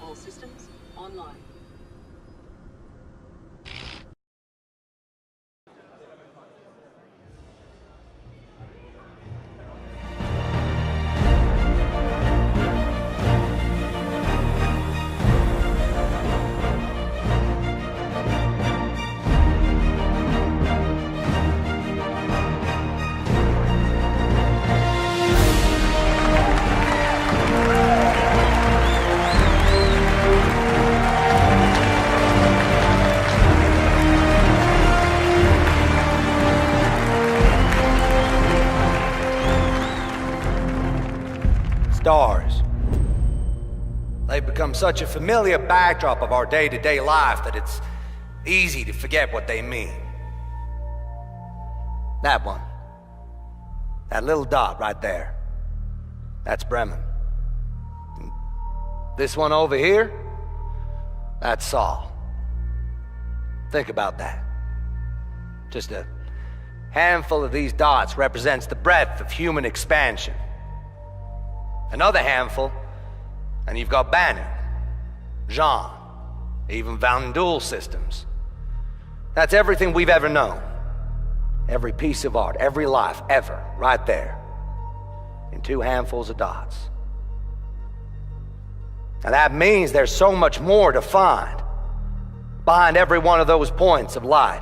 All systems online. Stars. They've become such a familiar backdrop of our day-to-day life that it's easy to forget what they mean. That one. That little dot right there. That's Bremen. And this one over here, that's Sol. Think about that. Just a handful of these dots represents the breadth of human expansion. Another handful, and you've got Bannon, Jean, even Van Duel systems. That's everything we've ever known. Every piece of art, every life, ever, right there. In two handfuls of dots. And that means there's so much more to find. Behind every one of those points of light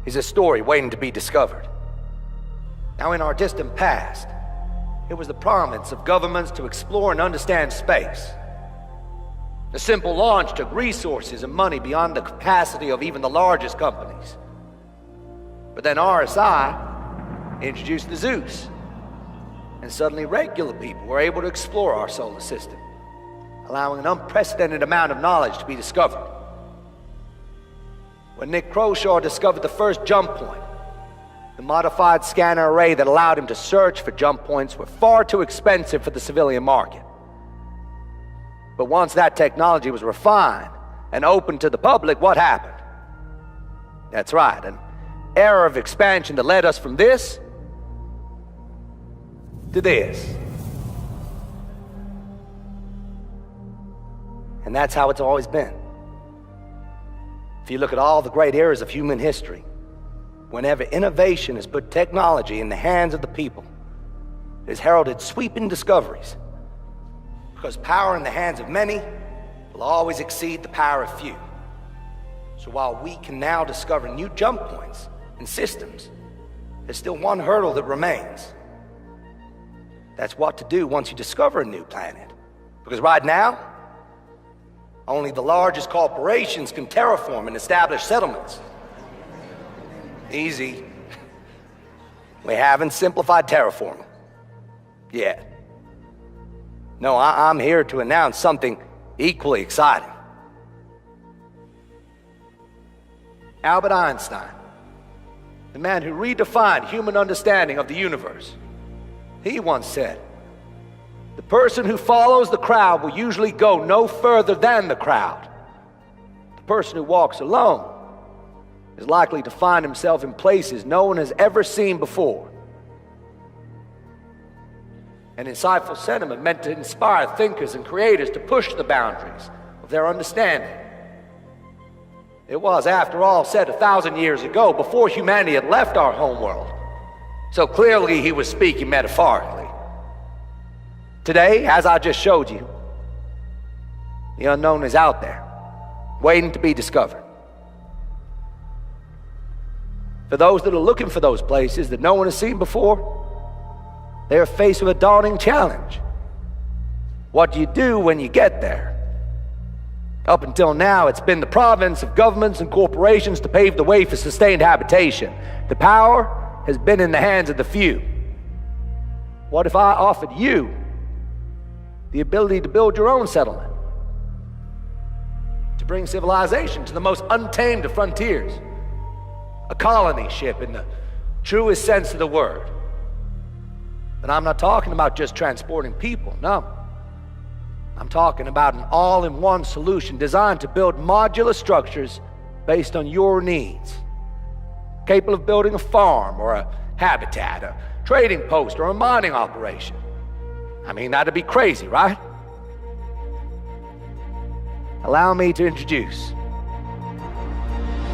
is a story waiting to be discovered. Now, in our distant past, it was the province of governments to explore and understand space. The simple launch took resources and money beyond the capacity of even the largest companies. But then RSI introduced the Zeus, and suddenly regular people were able to explore our solar system, allowing an unprecedented amount of knowledge to be discovered. When Nick Croshaw discovered the first jump point, the modified scanner array that allowed him to search for jump points were far too expensive for the civilian market. But once that technology was refined and open to the public, what happened? That's right, an era of expansion that led us from this to this. And that's how it's always been. If you look at all the great eras of human history, whenever innovation has put technology in the hands of the people, it has heralded sweeping discoveries. Because power in the hands of many will always exceed the power of few. So while we can now discover new jump points and systems, there's still one hurdle that remains. That's what to do once you discover a new planet. Because right now, only the largest corporations can terraform and establish settlements. Easy. We haven't simplified terraforming yet. No, I'm here to announce something equally exciting. Albert Einstein, the man who redefined human understanding of the universe, he once said, "The person who follows the crowd will usually go no further than the crowd. The person who walks alone is likely to find himself in places no one has ever seen before." An insightful sentiment meant to inspire thinkers and creators to push the boundaries of their understanding. It was, after all, said 1,000 years ago, before humanity had left our homeworld. So clearly he was speaking metaphorically. Today, as I just showed you, the unknown is out there, waiting to be discovered. For those that are looking for those places that no one has seen before, they are faced with a daunting challenge. What do you do when you get there? Up until now, it's been the province of governments and corporations to pave the way for sustained habitation. The power has been in the hands of the few. What if I offered you the ability to build your own settlement? To bring civilization to the most untamed of frontiers? A colony ship in the truest sense of the word. And I'm not talking about just transporting people, no. I'm talking about an all-in-one solution designed to build modular structures based on your needs. Capable of building a farm or a habitat, a trading post or a mining operation. I mean, that'd be crazy, right? allow me to introduce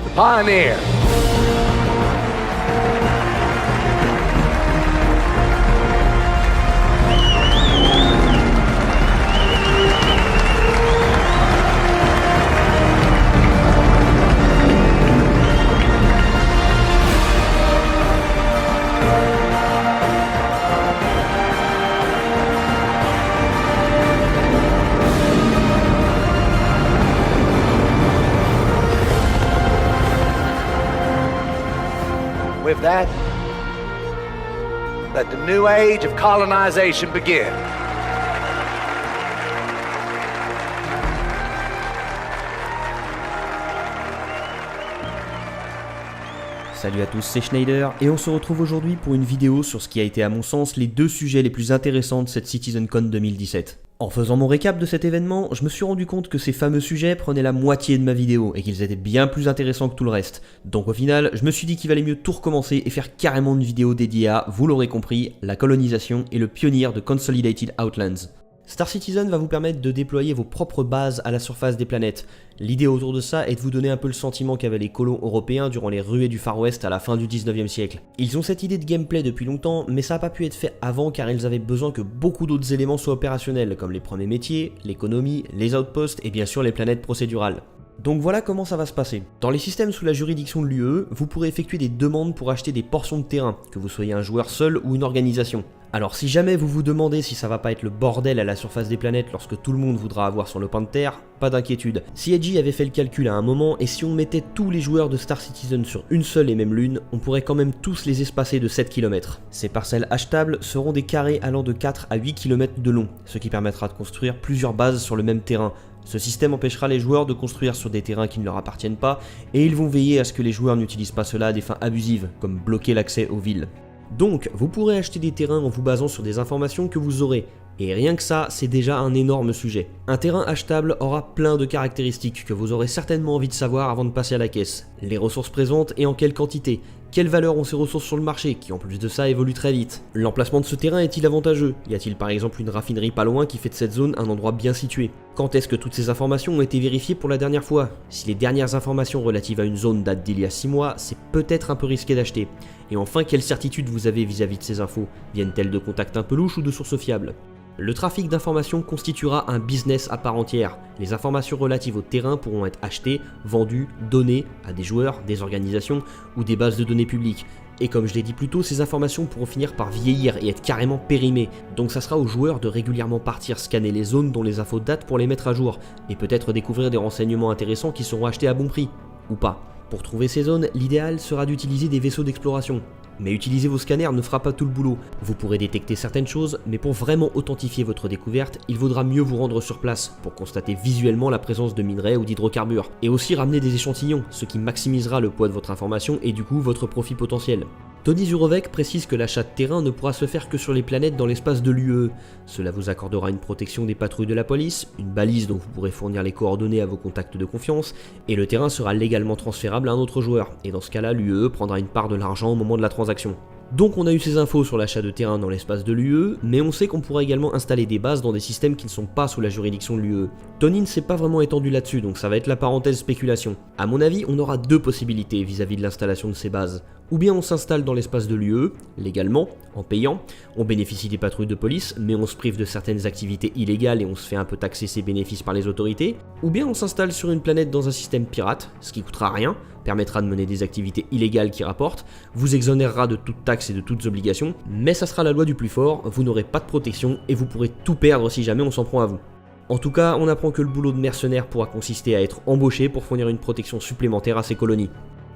the Pioneer. With that, let the new age of colonization begin. Salut à tous, c'est Schneider et on se retrouve aujourd'hui pour une vidéo sur ce qui a été à mon sens les deux sujets les plus intéressants de cette CitizenCon 2017. En faisant mon récap de cet événement, je me suis rendu compte que ces fameux sujets prenaient la moitié de ma vidéo et qu'ils étaient bien plus intéressants que tout le reste. Donc au final, je me suis dit qu'il valait mieux tout recommencer et faire carrément une vidéo dédiée à, vous l'aurez compris, la colonisation et le pionnier de Consolidated Outlands. Star Citizen va vous permettre de déployer vos propres bases à la surface des planètes. L'idée autour de ça est de vous donner un peu le sentiment qu'avaient les colons européens durant les ruées du Far West à la fin du 19e siècle. Ils ont cette idée de gameplay depuis longtemps, mais ça n'a pas pu être fait avant car ils avaient besoin que beaucoup d'autres éléments soient opérationnels, comme les premiers métiers, l'économie, les outposts et bien sûr les planètes procédurales. Donc voilà comment ça va se passer. Dans les systèmes sous la juridiction de l'UE, vous pourrez effectuer des demandes pour acheter des portions de terrain, que vous soyez un joueur seul ou une organisation. Alors si jamais vous vous demandez si ça va pas être le bordel à la surface des planètes lorsque tout le monde voudra avoir son lopin de terre, pas d'inquiétude. CIG avait fait le calcul à un moment et si on mettait tous les joueurs de Star Citizen sur une seule et même lune, on pourrait quand même tous les espacer de 7 km. Ces parcelles achetables seront des carrés allant de 4 à 8 km de long, ce qui permettra de construire plusieurs bases sur le même terrain. Ce système empêchera les joueurs de construire sur des terrains qui ne leur appartiennent pas et ils vont veiller à ce que les joueurs n'utilisent pas cela à des fins abusives, comme bloquer l'accès aux villes. Donc, vous pourrez acheter des terrains en vous basant sur des informations que vous aurez. Et rien que ça, c'est déjà un énorme sujet. Un terrain achetable aura plein de caractéristiques que vous aurez certainement envie de savoir avant de passer à la caisse. Les ressources présentes et en quelle quantité. Quelle valeur ont ces ressources sur le marché, qui en plus de ça évolue très vite? L'emplacement de ce terrain est-il avantageux? Y a-t-il par exemple une raffinerie pas loin qui fait de cette zone un endroit bien situé? Quand est-ce que toutes ces informations ont été vérifiées pour la dernière fois? Si les dernières informations relatives à une zone datent d'il y a 6 mois, c'est peut-être un peu risqué d'acheter. Et enfin, quelle certitude vous avez vis-à-vis de ces infos? Viennent-elles de contacts un peu louches ou de sources fiables? Le trafic d'informations constituera un business à part entière. Les informations relatives au terrain pourront être achetées, vendues, données à des joueurs, des organisations ou des bases de données publiques. Et comme je l'ai dit plus tôt, ces informations pourront finir par vieillir et être carrément périmées. Donc ça sera aux joueurs de régulièrement partir scanner les zones dont les infos datent pour les mettre à jour, et peut-être découvrir des renseignements intéressants qui seront achetés à bon prix. Ou pas. Pour trouver ces zones, l'idéal sera d'utiliser des vaisseaux d'exploration. Mais utiliser vos scanners ne fera pas tout le boulot. Vous pourrez détecter certaines choses, mais pour vraiment authentifier votre découverte, il vaudra mieux vous rendre sur place pour constater visuellement la présence de minerais ou d'hydrocarbures. Et aussi ramener des échantillons, ce qui maximisera le poids de votre information et du coup votre profit potentiel. Tony Zurovec précise que l'achat de terrain ne pourra se faire que sur les planètes dans l'espace de l'UE. Cela vous accordera une protection des patrouilles de la police, une balise dont vous pourrez fournir les coordonnées à vos contacts de confiance, et le terrain sera légalement transférable à un autre joueur, et dans ce cas-là, l'UE prendra une part de l'argent au moment de la transaction. Donc on a eu ces infos sur l'achat de terrain dans l'espace de l'UE, mais on sait qu'on pourra également installer des bases dans des systèmes qui ne sont pas sous la juridiction de l'UE. Tony ne s'est pas vraiment étendu là-dessus, donc ça va être la parenthèse spéculation. A mon avis, on aura deux possibilités vis-à-vis de l'installation de ces bases. Ou bien on s'installe dans l'espace de l'UE, légalement, en payant, on bénéficie des patrouilles de police, mais on se prive de certaines activités illégales et on se fait un peu taxer ses bénéfices par les autorités, ou bien on s'installe sur une planète dans un système pirate, ce qui coûtera rien, permettra de mener des activités illégales qui rapportent, vous exonérera de toute taxe et de toutes obligations, mais ça sera la loi du plus fort, vous n'aurez pas de protection et vous pourrez tout perdre si jamais on s'en prend à vous. En tout cas, on apprend que le boulot de mercenaire pourra consister à être embauché pour fournir une protection supplémentaire à ces colonies.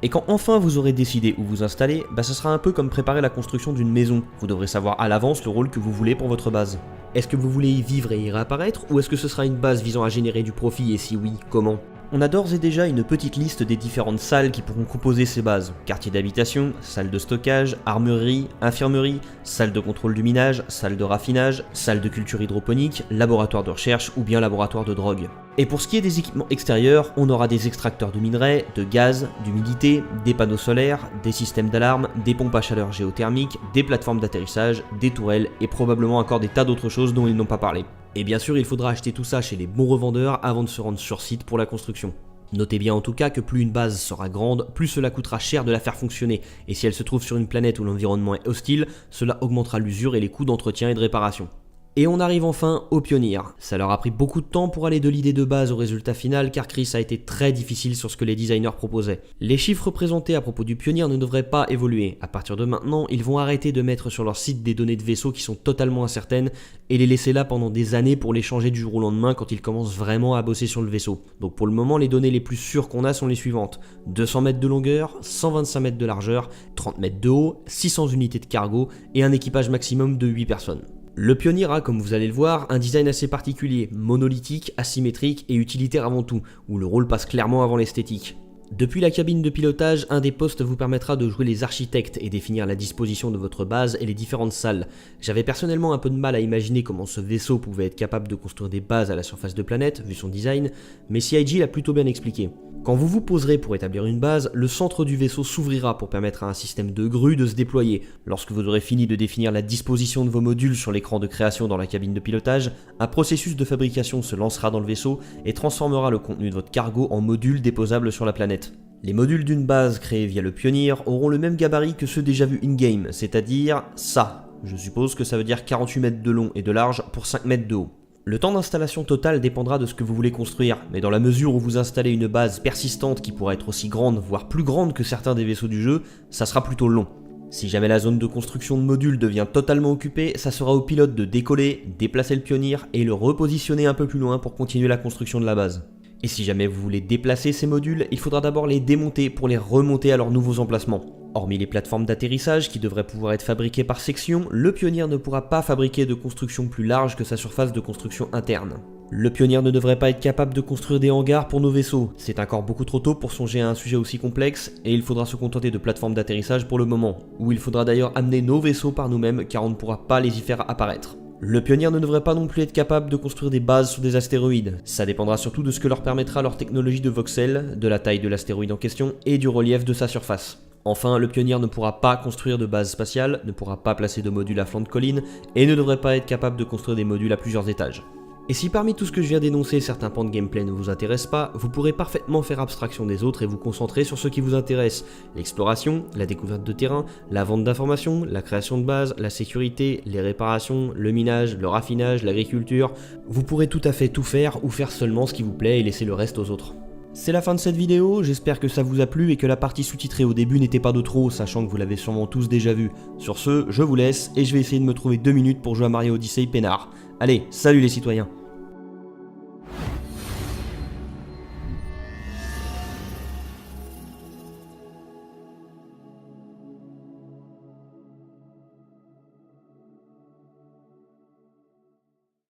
Et quand enfin vous aurez décidé où vous installer, ce sera un peu comme préparer la construction d'une maison. Vous devrez savoir à l'avance le rôle que vous voulez pour votre base. Est-ce que vous voulez y vivre et y réapparaître, ou est-ce que ce sera une base visant à générer du profit, et si oui, comment ? On a d'ores et déjà une petite liste des différentes salles qui pourront composer ces bases. Quartier d'habitation, salle de stockage, armurerie, infirmerie, salle de contrôle du minage, salle de raffinage, salle de culture hydroponique, laboratoire de recherche ou bien laboratoire de drogue. Et pour ce qui est des équipements extérieurs, on aura des extracteurs de minerais, de gaz, d'humidité, des panneaux solaires, des systèmes d'alarme, des pompes à chaleur géothermique, des plateformes d'atterrissage, des tourelles et probablement encore des tas d'autres choses dont ils n'ont pas parlé. Et bien sûr, il faudra acheter tout ça chez les bons revendeurs avant de se rendre sur site pour la construction. Notez bien en tout cas que plus une base sera grande, plus cela coûtera cher de la faire fonctionner, et si elle se trouve sur une planète où l'environnement est hostile, cela augmentera l'usure et les coûts d'entretien et de réparation. Et on arrive enfin aux pionniers. Ça leur a pris beaucoup de temps pour aller de l'idée de base au résultat final car Chris a été très difficile sur ce que les designers proposaient. Les chiffres présentés à propos du pionnier ne devraient pas évoluer. À partir de maintenant, ils vont arrêter de mettre sur leur site des données de vaisseaux qui sont totalement incertaines et les laisser là pendant des années pour les changer du jour au lendemain quand ils commencent vraiment à bosser sur le vaisseau. Donc pour le moment, les données les plus sûres qu'on a sont les suivantes. 200 mètres de longueur, 125 mètres de largeur, 30 mètres de haut, 600 unités de cargo et un équipage maximum de 8 personnes. Le Pionnier a, comme vous allez le voir, un design assez particulier, monolithique, asymétrique et utilitaire avant tout, où le rôle passe clairement avant l'esthétique. Depuis la cabine de pilotage, un des postes vous permettra de jouer les architectes et définir la disposition de votre base et les différentes salles. J'avais personnellement un peu de mal à imaginer comment ce vaisseau pouvait être capable de construire des bases à la surface de planète, vu son design, mais CIG l'a plutôt bien expliqué. Quand vous vous poserez pour établir une base, le centre du vaisseau s'ouvrira pour permettre à un système de grue de se déployer. Lorsque vous aurez fini de définir la disposition de vos modules sur l'écran de création dans la cabine de pilotage, un processus de fabrication se lancera dans le vaisseau et transformera le contenu de votre cargo en modules déposables sur la planète. Les modules d'une base créée via le Pionnier auront le même gabarit que ceux déjà vus in-game, c'est-à-dire ça. Je suppose que ça veut dire 48 mètres de long et de large pour 5 mètres de haut. Le temps d'installation total dépendra de ce que vous voulez construire, mais dans la mesure où vous installez une base persistante qui pourra être aussi grande, voire plus grande que certains des vaisseaux du jeu, ça sera plutôt long. Si jamais la zone de construction de modules devient totalement occupée, ça sera au pilote de décoller, déplacer le Pionnier et le repositionner un peu plus loin pour continuer la construction de la base. Et si jamais vous voulez déplacer ces modules, il faudra d'abord les démonter pour les remonter à leurs nouveaux emplacements. Hormis les plateformes d'atterrissage qui devraient pouvoir être fabriquées par section, le Pionnier ne pourra pas fabriquer de construction plus large que sa surface de construction interne. Le Pionnier ne devrait pas être capable de construire des hangars pour nos vaisseaux, c'est encore beaucoup trop tôt pour songer à un sujet aussi complexe, et il faudra se contenter de plateformes d'atterrissage pour le moment, où il faudra d'ailleurs amener nos vaisseaux par nous-mêmes car on ne pourra pas les y faire apparaître. Le Pionnier ne devrait pas non plus être capable de construire des bases sur des astéroïdes. Ça dépendra surtout de ce que leur permettra leur technologie de voxel, de la taille de l'astéroïde en question et du relief de sa surface. Enfin, le Pionnier ne pourra pas construire de base spatiale, ne pourra pas placer de modules à flanc de colline et ne devrait pas être capable de construire des modules à plusieurs étages. Et si parmi tout ce que je viens d'énoncer, certains pans de gameplay ne vous intéressent pas, vous pourrez parfaitement faire abstraction des autres et vous concentrer sur ce qui vous intéresse. L'exploration, la découverte de terrain, la vente d'informations, la création de bases, la sécurité, les réparations, le minage, le raffinage, l'agriculture. Vous pourrez tout à fait tout faire ou faire seulement ce qui vous plaît et laisser le reste aux autres. C'est la fin de cette vidéo, j'espère que ça vous a plu et que la partie sous-titrée au début n'était pas de trop, sachant que vous l'avez sûrement tous déjà vu. Sur ce, je vous laisse et je vais essayer de me trouver 2 minutes pour jouer à Mario Odyssey peinard. Allez, salut les citoyens!